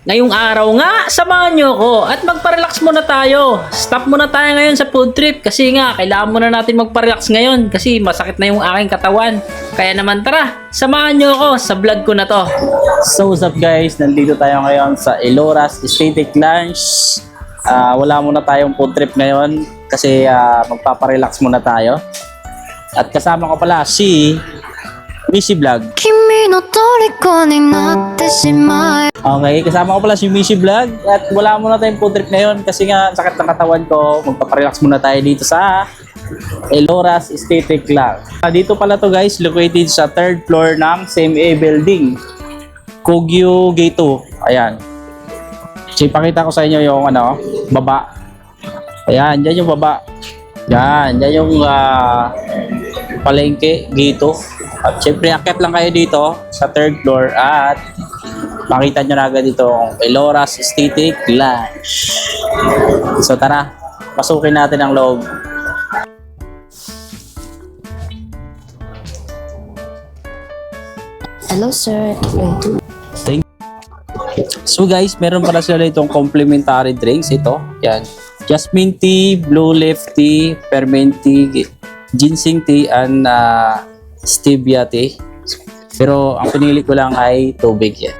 Ngayong araw nga, samahan nyo ako at magpa-relax muna tayo. Stop muna tayo ngayon sa food trip kasi nga, kailangan muna natin magpa-relax ngayon kasi masakit na yung aking katawan. Kaya naman tara, samahan nyo ako sa vlog ko na to. So what's up guys, nandito tayo ngayon sa Eloras Aesthetic Lounge. Wala muna tayong food trip ngayon kasi magpapa-relax muna tayo. At kasama ko pala si Mishi Vlog. Okay, kasama ko pala si Mishi Vlog at wala muna tayong food trip ngayon kasi nga sakit ng katawan ko. Magpapa-relax muna tayo dito sa Eloras Aesthetic Lounge. Dito pala to guys, located sa 3rd floor ng CMA Building, Kogyo Gate 2. Ayan. So ipakita ko sa inyo yung baba. Ayan, dyan yung baba. Yan yung palengke, Gate 2. At syempre, akit lang kayo dito sa 3rd floor at makita nyo na agad dito ang Eloras Aesthetic Lounge. So tara, pasukin natin ang loob. Hello sir. Thank you. So guys, meron pala sila itong complimentary drinks. Ito, yan. Jasmine tea, blue leaf tea, peppermint tea, ginseng tea, and stevia tea. Pero ang pinili ko lang ay tubig yan.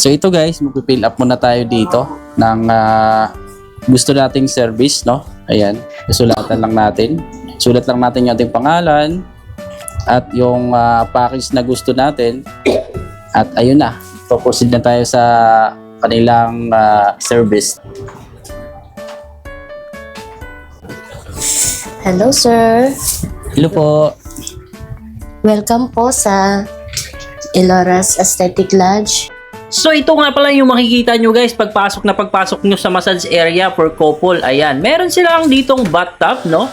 So ito guys, mag-fill up muna tayo dito ng gusto nating service, no? Ayan, susulatan lang natin. Sulat lang natin yung ating pangalan at yung package na gusto natin. At ayun na, proceed na tayo sa kanilang service. Hello sir. Hello po. Welcome po sa Eloras Aesthetic Lodge. So ito nga pala yung makikita nyo guys pagpasok nyo sa massage area for couple. Ayan, meron silang ditong bathtub, no?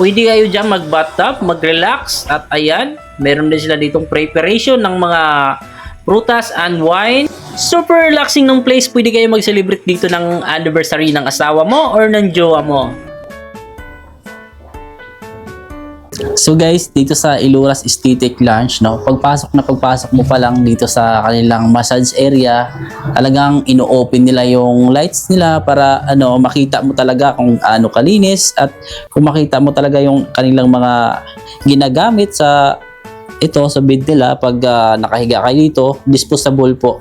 Pwede kayo dyan mag-bathtub, mag-relax. At ayan, meron din sila ditong preparation ng mga prutas and wine. Super relaxing ng place. Pwede kayo mag-celebrate dito ng anniversary ng asawa mo or ng jowa mo. So guys, dito sa Eloras Aesthetic Lounge, no, pagpasok mo pa lang dito sa kanilang massage area, talagang ino-open nila yung lights nila para makita mo talaga kung ano kalinis at kung makita mo talaga yung kanilang mga ginagamit sa bed nila pag nakahiga kayo dito. Disposable po.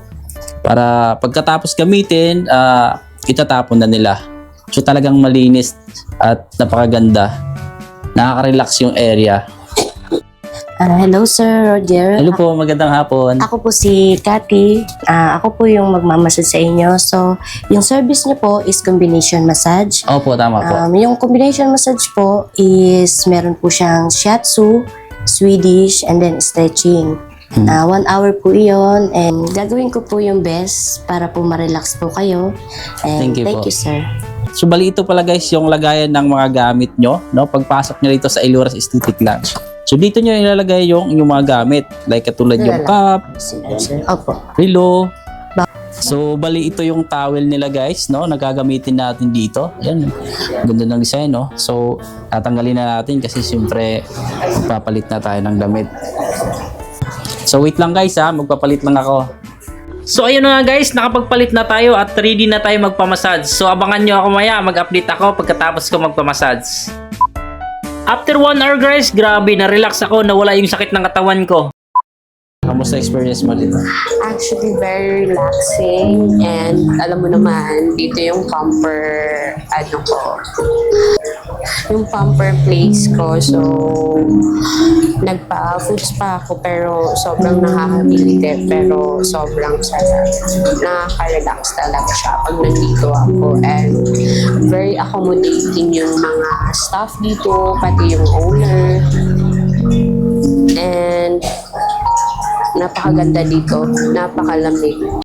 Para pagkatapos gamitin, itatapon na nila. So talagang malinis at napakaganda. Nakaka-relax yung area. Hello sir Roger. Hello po, magandang hapon. Ako po si Cathy. Ako po yung magmamassage sa inyo. So, yung service niyo po is combination massage. Opo, tama po. Yung combination massage po is meron po siyang shiatsu, Swedish, and then stretching. 1 hour po iyon and gagawin ko po yung best para po ma-relax po kayo. And Thank you po. sir. So bali ito pala guys yung lagayan ng mga gamit nyo, no? Pagpasok nyo dito sa Eloras Aesthetic Lounge. So dito nyo ilalagay yung inyong mga gamit. Like katulad yung cup, Opo. relo. So bali ito yung towel nila guys, no? Nagagamitin natin dito. Ayan. Ganda ng design, no? So tatanggalin na natin kasi siyempre papalit na tayo ng damit. So wait lang guys ha, magpapalit lang ako. So ayun na nga guys, nakapagpalit na tayo at ready na tayo magpamassage. So abangan nyo ako maya, mag-update ako pagkatapos ko magpamassage. After 1 hour guys, grabe, na-relax ako, nawala yung sakit ng katawan ko. Kamusta experience mo dito? Actually, very relaxing. And alam mo naman, dito yung pamper place ko. So, nagpa-foods pa ako pero sobrang nakakagilite. Pero sobrang sarap. Nakaka-relax talaga siya pag nandito ako. And very accommodating yung mga staff dito, pati yung owner. And napakaganda dito, napakalamig.